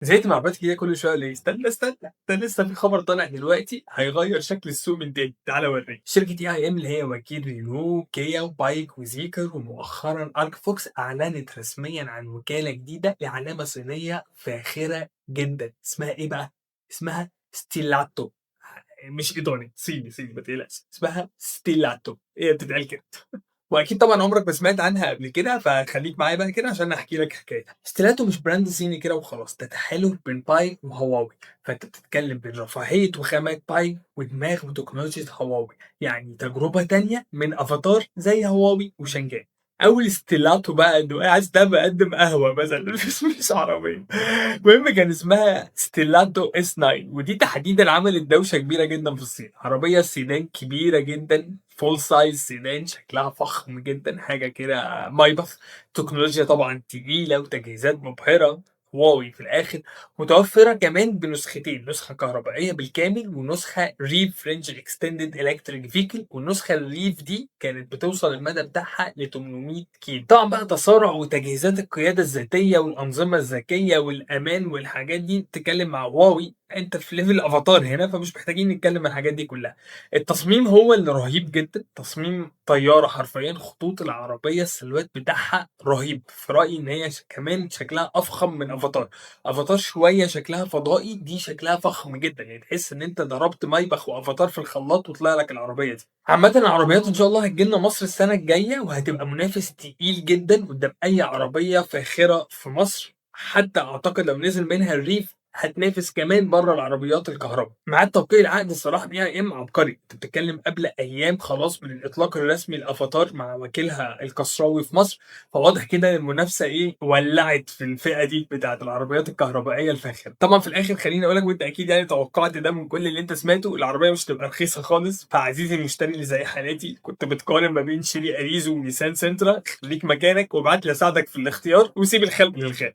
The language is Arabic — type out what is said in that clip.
زهقت من العربيات الجديدة كل شوية ليه؟ استنى استنى، ده لسه في خبر طالع دلوقتي هيغيّر شكل السوق من تاني، تعالَ أورّيك. شركة EIM اللي هي وكيل رينو، كيا، وبايك، وزيكر، ومؤخرًا أرك فوكس أعلنت رسميًا عن وكالة جديدة لعلامة صينية فاخرة جدًا، اسمها إيه بقى؟ اسمها ستيلاتو، مش إيطالي، صيني ما تقلقش، اسمها ستيلاتو، هي بتتقال كده. واكيد طبعا عمرك ما سمعت عنها قبل كده، فخليك معايا بقى كده عشان احكي لك حكايتها. ستيلاتو مش براند صيني كده وخلاص، ده تحالف بين باي وهواوي، فانت بتتكلم بين رفاهيه وخامات باي ودماغ وتكنولوجيا هواوي، يعني تجربه تانية من افاتار زي هواوي وشنجاي. اول ستيلاتو بقى انه عايز ده بقدم قهوه مثلا مش عربيه. المهم كان اسمها ستيلاتو اس 9، ودي تحديدا عملت دوشه كبيره جدا في الصين. عربيه سيدان كبيره جدا، فول سايز سيدان، شكلها فخم جدا، حاجه كده مايبخ. تكنولوجيا طبعا تقيله وتجهيزات مبهره، هواوي في الاخر. متوفره كمان بنسختين، نسخه كهربائيه بالكامل ونسخه ريف رينج اكستندد الكتريك فيكل، والنسخه الريف دي كانت بتوصل المدى بتاعها ل 800 كيلو. طبعا بقى تسارع وتجهيزات القياده الذاتيه والانظمه الذكيه والامان والحاجات دي، تتكلم مع هواوي انت في ليفل افاتار هنا، فمش محتاجين نتكلم عن الحاجات دي كلها. التصميم هو اللي رهيب جدا، تصميم طياره حرفيا، خطوط العربيه السلوات بتاعها رهيب في رايي، ان هي كمان شكلها افخم من افاتار. افاتار شويه شكلها فضائي، دي شكلها فخم جدا، يعني تحس ان انت ضربت مايبخ وافاتار في الخلاط وطلع لك العربيه دي. عامه العربيات ان شاء الله هتجيلنا مصر السنه الجايه، وهتبقى منافس تقيل جدا قدام اي عربيه فاخره في مصر. حتى اعتقد لو نزل منها الريف هتنافس كمان بره العربيات الكهرباء. ميعاد توقيع العقد الصراحه بي ام عبقري، انت بتتكلم قبل ايام خلاص من الاطلاق الرسمي لافاتار مع وكيلها القصراوي في مصر. فواضح كده المنافسه ايه، ولعت في الفئه دي بتاعت العربيات الكهربائيه الفاخره. طبعا في الاخر خليني اقول لك، وانت اكيد يعني توقعت ده من كل اللي انت سمعته، العربيه مش تبقى رخيصه خالص. فعزيزي المشتري اللي زي حالاتي كنت بتقارن ما بين شيري اريزو ونيسان سنترا، خليك مكانك وابعت لي اساعدك في الاختيار، وسيب الخلق للخلق.